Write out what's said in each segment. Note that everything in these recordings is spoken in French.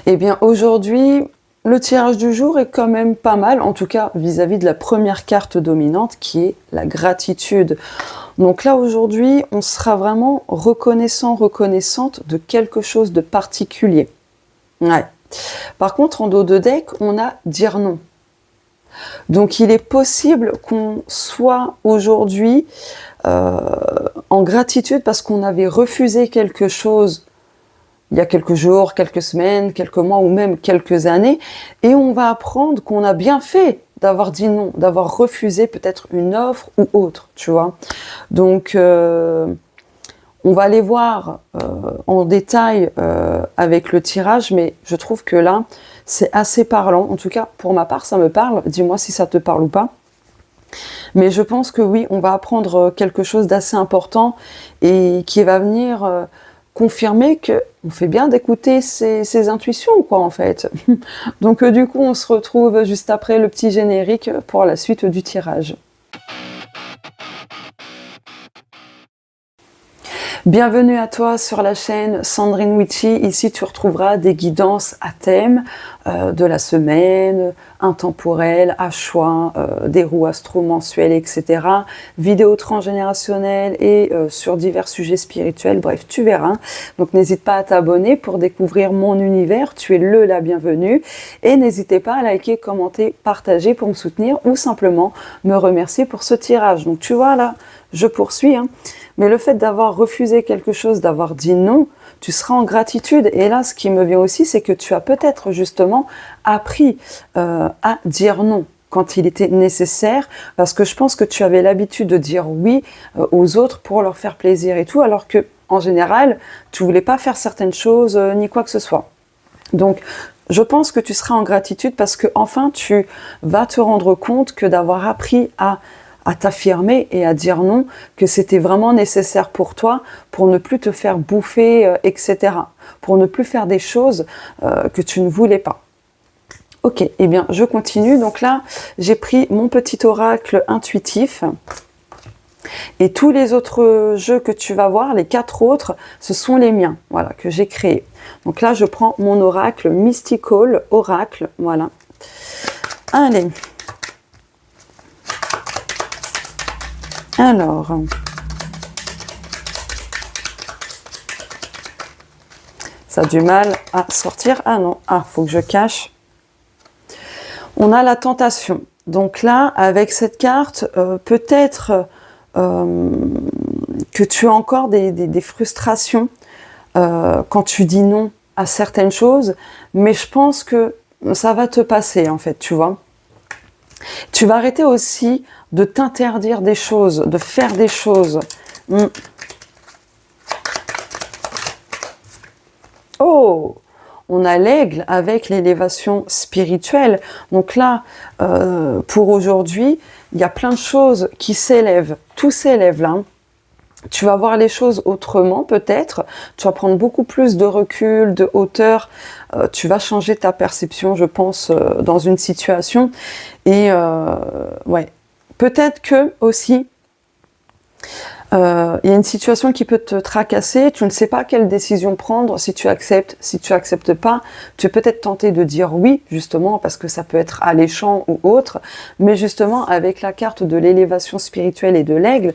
Eh bien, aujourd'hui, le tirage du jour est quand même pas mal, en tout cas vis-à-vis de la première carte dominante qui est la gratitude. Donc là, aujourd'hui, on sera vraiment reconnaissant, reconnaissante de quelque chose de particulier. Ouais. Par contre, en dos de deck, on a dire non. Donc il est possible qu'on soit aujourd'hui en gratitude parce qu'on avait refusé quelque chose il y a quelques jours, quelques semaines, quelques mois ou même quelques années, et on va apprendre qu'on a bien fait d'avoir dit non, d'avoir refusé peut-être une offre ou autre, tu vois. Donc on va aller voir en détail avec le tirage, mais je trouve que là, c'est assez parlant. En tout cas, pour ma part, ça me parle. Dis-moi si ça te parle ou pas. Mais je pense que oui, on va apprendre quelque chose d'assez important et qui va venir confirmer qu'on fait bien d'écouter ses intuitions, quoi, en fait. Donc du coup, on se retrouve juste après le petit générique pour la suite du tirage. Bienvenue à toi sur la chaîne Sandrine Witchy. Ici, tu retrouveras des guidances à thème de la semaine, intemporelles, à choix, des roues astro mensuelles, etc. Vidéos transgénérationnelles et sur divers sujets spirituels. Bref, tu verras. Donc, n'hésite pas à t'abonner pour découvrir mon univers. Tu es la bienvenue. Et n'hésitez pas à liker, commenter, partager pour me soutenir ou simplement me remercier pour ce tirage. Donc, tu vois là, je poursuis, hein. Mais le fait d'avoir refusé quelque chose, d'avoir dit non, tu seras en gratitude. Et là, ce qui me vient aussi, c'est que tu as peut-être justement appris à dire non quand il était nécessaire, parce que je pense que tu avais l'habitude de dire oui aux autres pour leur faire plaisir et tout, alors que en général, tu voulais pas faire certaines choses ni quoi que ce soit. Donc, je pense que tu seras en gratitude parce que enfin, tu vas te rendre compte que d'avoir appris à t'affirmer et à dire non, que c'était vraiment nécessaire pour toi, pour ne plus te faire bouffer, etc. Pour ne plus faire des choses que tu ne voulais pas. Ok, eh bien, je continue. Donc là, j'ai pris mon petit oracle intuitif. Et tous les autres jeux que tu vas voir, les 4 autres, ce sont les miens, voilà, que j'ai créés. Donc là, je prends mon oracle Mystical Oracle, voilà. Allez. Alors, ça a du mal à sortir. Ah non, faut que je cache. On a la tentation. Donc là, avec cette carte, peut-être que tu as encore des frustrations quand tu dis non à certaines choses, mais je pense que ça va te passer, en fait, tu vois. Tu vas arrêter aussi de t'interdire des choses, de faire des choses. Oh, on a l'aigle avec l'élévation spirituelle. Donc là, pour aujourd'hui, il y a plein de choses qui s'élèvent. Tout s'élève là. Tu vas voir les choses autrement peut-être. Tu vas prendre beaucoup plus de recul, de hauteur. Tu vas changer ta perception, je pense, dans une situation. Et ouais, peut-être que aussi, il y a une situation qui peut te tracasser, tu ne sais pas quelle décision prendre, si tu acceptes pas, tu es peut-être tenté de dire oui, justement, parce que ça peut être alléchant ou autre, mais justement, avec la carte de l'élévation spirituelle et de l'aigle,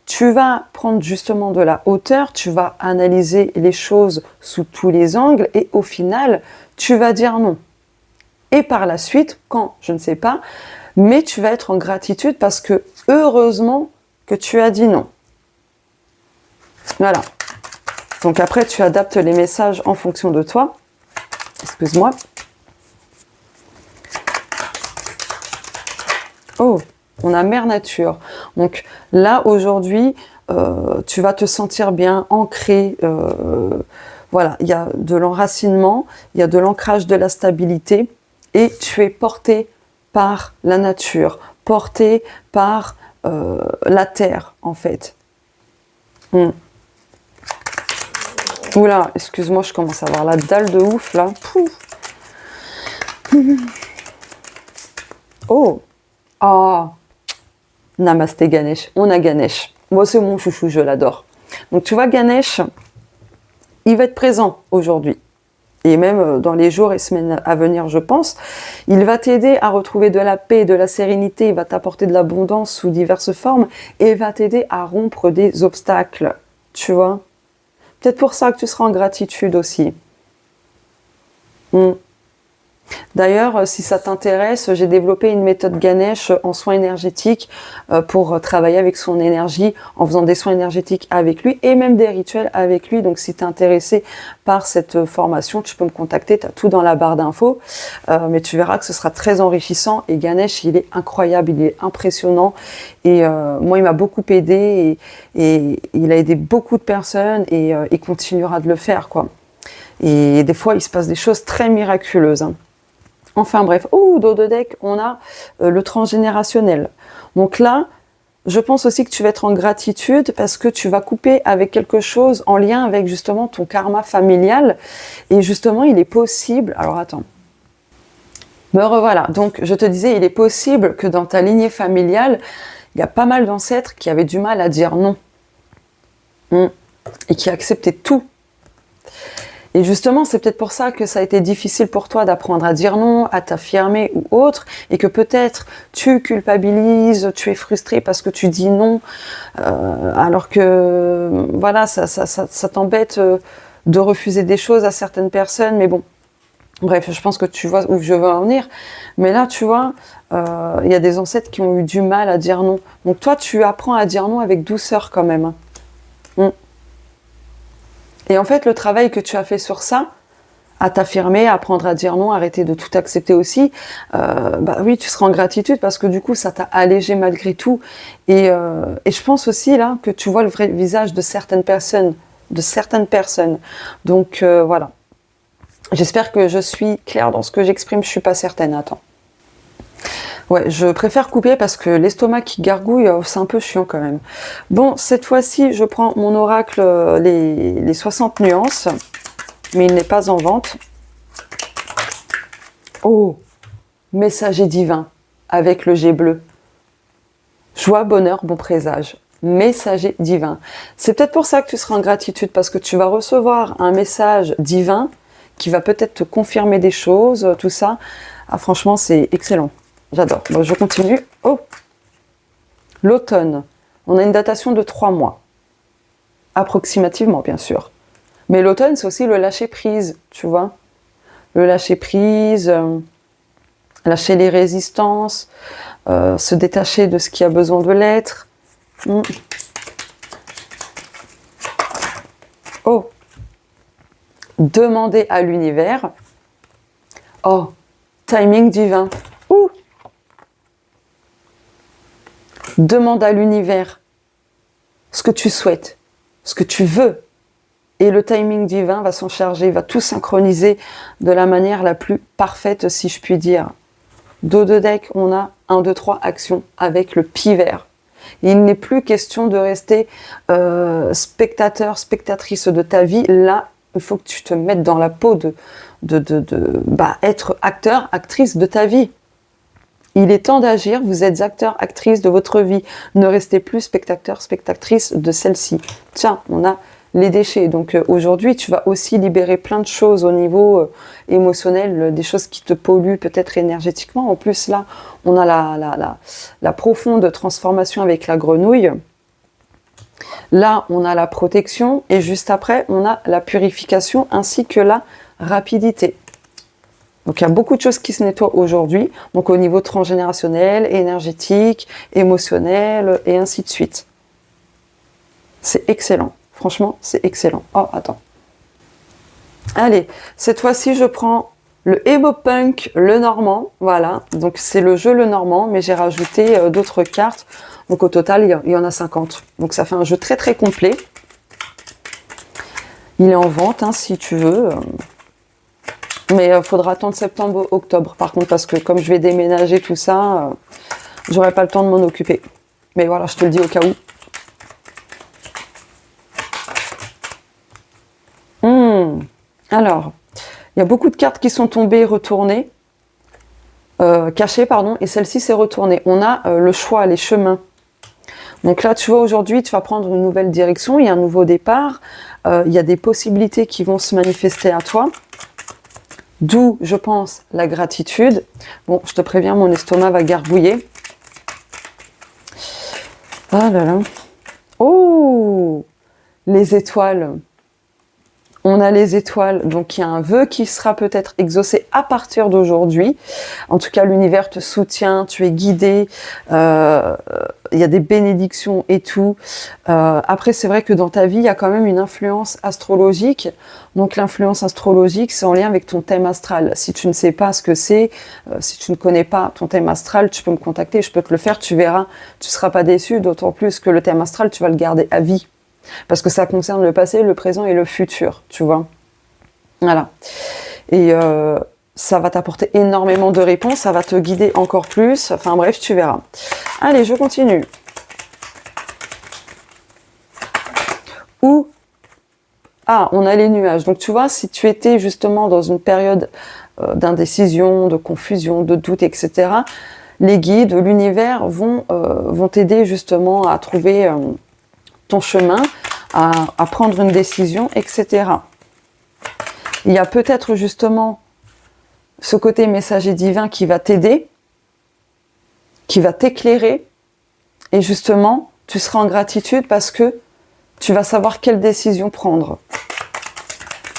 tu vas prendre justement de la hauteur, tu vas analyser les choses sous tous les angles, et au final, tu vas dire non. Et par la suite, quand, je ne sais pas, mais tu vas être en gratitude parce que, heureusement, que tu as dit non. Voilà. Donc après, tu adaptes les messages en fonction de toi. Excuse-moi. Oh, on a Mère Nature. Donc là, aujourd'hui, tu vas te sentir bien ancré. Voilà, il y a de l'enracinement, il y a de l'ancrage, de la stabilité. Et tu es porté par la nature, porté par la terre, en fait. Oula, excuse-moi, je commence à avoir la dalle de ouf, là. Oh. Ah. Namasté Ganesh. On a Ganesh. Moi, c'est mon chouchou, je l'adore. Donc, tu vois, Ganesh, il va être présent aujourd'hui. et même dans les jours et semaines à venir, je pense. Il va t'aider à retrouver de la paix, de la sérénité, il va t'apporter de l'abondance sous diverses formes et il va t'aider à rompre des obstacles, tu vois. Peut-être pour ça que tu seras en gratitude aussi. D'ailleurs, si ça t'intéresse, j'ai développé une méthode Ganesh en soins énergétiques pour travailler avec son énergie, en faisant des soins énergétiques avec lui et même des rituels avec lui. Donc si tu es intéressé par cette formation, tu peux me contacter, tu as tout dans la barre d'infos. Mais tu verras que ce sera très enrichissant et Ganesh, il est incroyable, il est impressionnant. Et moi, il m'a beaucoup aidé et il a aidé beaucoup de personnes et il continuera de le faire, quoi. Et des fois, il se passe des choses très miraculeuses, hein. Enfin bref, dos de deck, on a le transgénérationnel. Donc là, je pense aussi que tu vas être en gratitude parce que tu vas couper avec quelque chose en lien avec justement ton karma familial. Et justement, il est possible... Alors attends. Me revoilà. Donc je te disais, il est possible que dans ta lignée familiale, il y a pas mal d'ancêtres qui avaient du mal à dire non. Et qui acceptaient tout. Et justement, c'est peut-être pour ça que ça a été difficile pour toi d'apprendre à dire non, à t'affirmer ou autre, et que peut-être tu culpabilises, tu es frustré parce que tu dis non, alors que voilà, ça t'embête de refuser des choses à certaines personnes, mais bon, bref, je pense que tu vois où je veux en venir. Mais là, tu vois, il y a des ancêtres qui ont eu du mal à dire non. Donc toi, tu apprends à dire non avec douceur quand même. Et en fait, le travail que tu as fait sur ça, à t'affirmer, à apprendre à dire non, arrêter de tout accepter aussi, bah oui, tu seras en gratitude parce que du coup, ça t'a allégé malgré tout. Et je pense aussi là que tu vois le vrai visage de certaines personnes. Donc voilà. J'espère que je suis claire dans ce que j'exprime. Je suis pas certaine. Attends. Ouais, je préfère couper parce que l'estomac qui gargouille, c'est un peu chiant quand même. Bon, cette fois-ci, je prends mon oracle, les 60 nuances, mais il n'est pas en vente. Oh, messager divin, avec le G bleu. Joie, bonheur, bon présage. Messager divin. C'est peut-être pour ça que tu seras en gratitude, parce que tu vas recevoir un message divin qui va peut-être te confirmer des choses, tout ça. Ah, franchement, c'est excellent. J'adore. Bon, je continue. Oh, l'automne. On a une datation de 3 mois. Approximativement, bien sûr. Mais l'automne, c'est aussi le lâcher-prise, tu vois. Le lâcher-prise, lâcher les résistances, se détacher de ce qui a besoin de l'être. Oh, demander à l'univers. Oh, timing divin. Ouh. Demande à l'univers ce que tu souhaites, ce que tu veux. Et le timing divin va s'en charger, va tout synchroniser de la manière la plus parfaite, si je puis dire. Dos de deck, on a 1, 2, 3 actions avec le pivert. Il n'est plus question de rester spectateur, spectatrice de ta vie. Là, il faut que tu te mettes dans la peau être acteur, actrice de ta vie. Il est temps d'agir, vous êtes acteur, actrice de votre vie. Ne restez plus spectateur, spectatrice de celle-ci. Tiens, on a les déchets. Donc aujourd'hui, tu vas aussi libérer plein de choses au niveau émotionnel, des choses qui te polluent peut-être énergétiquement. En plus, là, on a la profonde transformation avec la grenouille. Là, on a la protection et juste après, on a la purification ainsi que la rapidité. Donc il y a beaucoup de choses qui se nettoient aujourd'hui, donc au niveau transgénérationnel, énergétique, émotionnel, et ainsi de suite. C'est excellent, franchement, c'est excellent. Oh, attends. Allez, cette fois-ci, je prends le Emo Punk, le Normand, voilà. Donc c'est le jeu le Normand, mais j'ai rajouté d'autres cartes. Donc au total, il y en a 50. Donc ça fait un jeu très très complet. Il est en vente, hein, si tu veux. Mais il faudra attendre septembre-octobre, par contre, parce que comme je vais déménager tout ça, j'aurai pas le temps de m'en occuper. Mais voilà, je te le dis au cas où. Alors, il y a beaucoup de cartes qui sont tombées, retournées, cachées, pardon, et celle-ci s'est retournée. On a le choix, les chemins. Donc là, tu vois, aujourd'hui, tu vas prendre une nouvelle direction, il y a un nouveau départ, il y a des possibilités qui vont se manifester à toi. D'où, je pense, la gratitude. Bon, je te préviens, mon estomac va gargouiller. Ah là là. Oh, les étoiles. On a les étoiles, donc il y a un vœu qui sera peut-être exaucé à partir d'aujourd'hui. En tout cas, l'univers te soutient, tu es guidé, il y a des bénédictions et tout. Après, c'est vrai que dans ta vie, il y a quand même une influence astrologique. Donc l'influence astrologique, c'est en lien avec ton thème astral. Si tu ne sais pas ce que c'est, si tu ne connais pas ton thème astral, tu peux me contacter, je peux te le faire, tu verras, tu ne seras pas déçu, d'autant plus que le thème astral, tu vas le garder à vie. Parce que ça concerne le passé, le présent et le futur, tu vois. Voilà. Et ça va t'apporter énormément de réponses, ça va te guider encore plus. Enfin bref, tu verras. Allez, je continue. On a les nuages. Donc tu vois, si tu étais justement dans une période d'indécision, de confusion, de doute, etc., les guides, l'univers vont t'aider justement à trouver ton chemin, à prendre une décision, etc. Il y a peut-être justement ce côté messager divin qui va t'aider, qui va t'éclairer, et justement, tu seras en gratitude parce que tu vas savoir quelle décision prendre.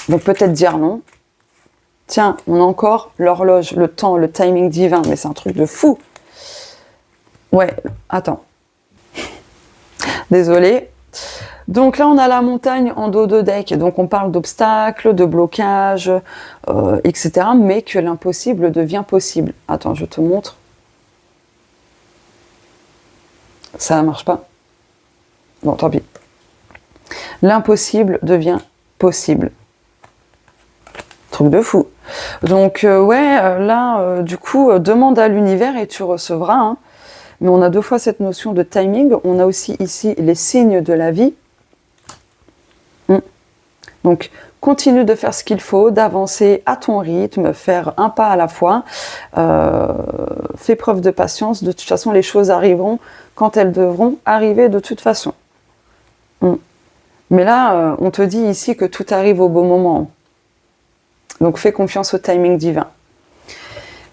Donc peut-être dire non. Tiens, on a encore l'horloge, le temps, le timing divin, mais c'est un truc de fou. Ouais, attends. Désolée. Donc là, on a la montagne en dos de deck. Donc on parle d'obstacles, de blocages, etc. Mais que l'impossible devient possible. Attends, je te montre. Ça ne marche pas. Bon, tant pis. L'impossible devient possible. Truc de fou. Donc là, du coup, demande à l'univers et tu recevras. Hein. Mais on a deux fois cette notion de timing. On a aussi ici les signes de la vie. Donc, continue de faire ce qu'il faut, d'avancer à ton rythme, faire un pas à la fois. Fais preuve de patience. De toute façon, les choses arriveront quand elles devront arriver de toute façon. Mais là, on te dit ici que tout arrive au bon moment. Donc, fais confiance au timing divin.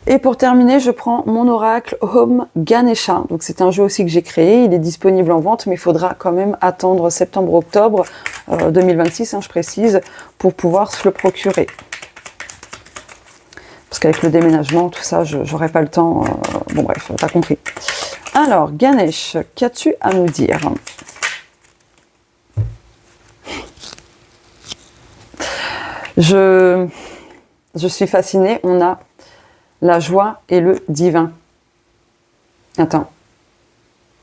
Et pour terminer, je prends mon oracle Home Ganesha. Donc c'est un jeu aussi que j'ai créé, il est disponible en vente, mais il faudra quand même attendre septembre-octobre 2026, je précise, pour pouvoir se le procurer. Parce qu'avec le déménagement, tout ça, j'aurai pas le temps. Bon bref, t'as compris. Alors, Ganesh, qu'as-tu à nous dire ? Je suis fascinée, on a la joie et le divin. Attends,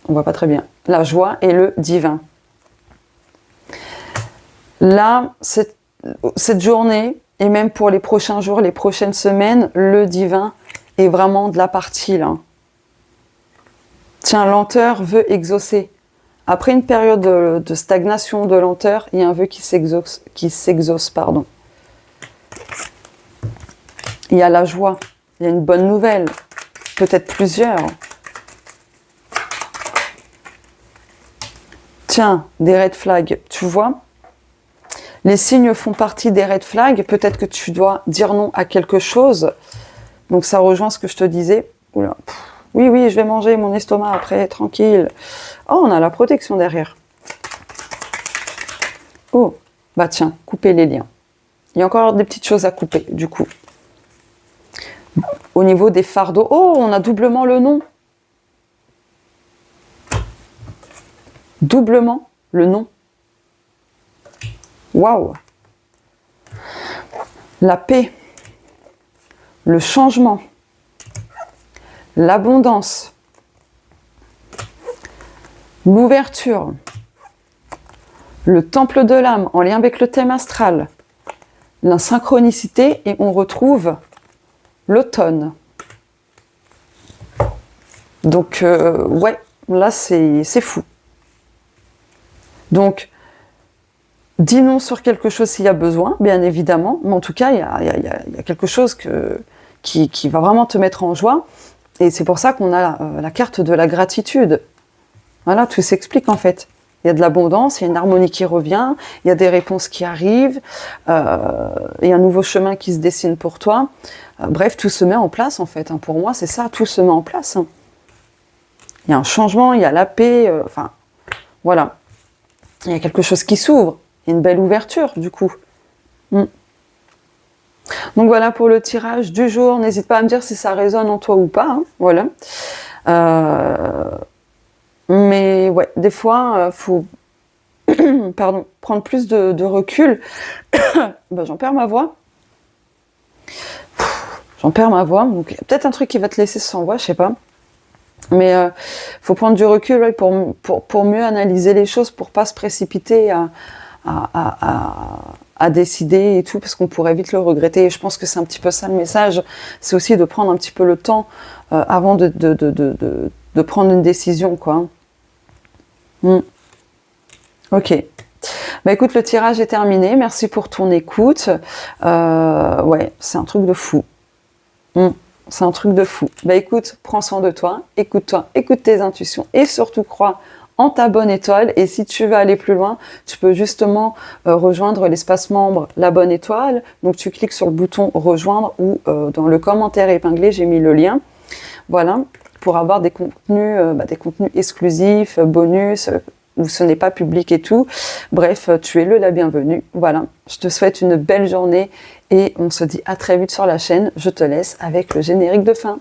on voit pas très bien. La joie et le divin. Là, cette journée, et même pour les prochains jours, les prochaines semaines, le divin est vraiment de la partie là. Tiens, lenteur veut exaucer. Après une période de stagnation, de lenteur, il y a un vœu qui s'exauce, pardon. Il y a la joie. Il y a une bonne nouvelle, peut-être plusieurs. Tiens, des red flags, tu vois. Les signes font partie des red flags. Peut-être que tu dois dire non à quelque chose. Donc ça rejoint ce que je te disais. Oula. Oui, je vais manger mon estomac après, tranquille. Oh, on a la protection derrière. Oh, bah tiens, couper les liens. Il y a encore des petites choses à couper, du coup. Au niveau des fardeaux, oh, on a doublement le nom. Doublement le nom. Waouh. La paix, le changement, l'abondance, l'ouverture, le temple de l'âme en lien avec le thème astral, la synchronicité, et on retrouve l'automne. Donc, ouais, là, c'est fou. Donc, dis non sur quelque chose s'il y a besoin, bien évidemment, mais en tout cas, il y a quelque chose qui va vraiment te mettre en joie, et c'est pour ça qu'on a la carte de la gratitude. Voilà, tout s'explique en fait. Il y a de l'abondance, il y a une harmonie qui revient, il y a des réponses qui arrivent, il y a un nouveau chemin qui se dessine pour toi. Bref, tout se met en place en fait. Pour moi, c'est ça, tout se met en place. Il y a un changement, il y a la paix, enfin, voilà. Il y a quelque chose qui s'ouvre, il y a une belle ouverture du coup. Donc voilà pour le tirage du jour. N'hésite pas à me dire si ça résonne en toi ou pas. Voilà. Mais ouais, des fois, faut pardon, prendre plus de recul. J'en perds ma voix. Donc il y a peut-être un truc qui va te laisser sans voix, je sais pas. Mais faut prendre du recul ouais, pour mieux analyser les choses, pour pas se précipiter à décider et tout, parce qu'on pourrait vite le regretter. Et je pense que c'est un petit peu ça le message. C'est aussi de prendre un petit peu le temps avant de prendre une décision, quoi. Ok. Écoute, le tirage est terminé. Merci pour ton écoute. Ouais, c'est un truc de fou. C'est un truc de fou. Écoute, prends soin de toi, écoute tes intuitions et surtout crois en ta bonne étoile. Et si tu veux aller plus loin, tu peux justement rejoindre l'espace membre La Bonne Étoile. Donc tu cliques sur le bouton rejoindre ou dans le commentaire épinglé, j'ai mis le lien. Voilà, pour avoir des contenus exclusifs, bonus, où ce n'est pas public et tout. Bref, tu es la bienvenue. Voilà, je te souhaite une belle journée et on se dit à très vite sur la chaîne. Je te laisse avec le générique de fin.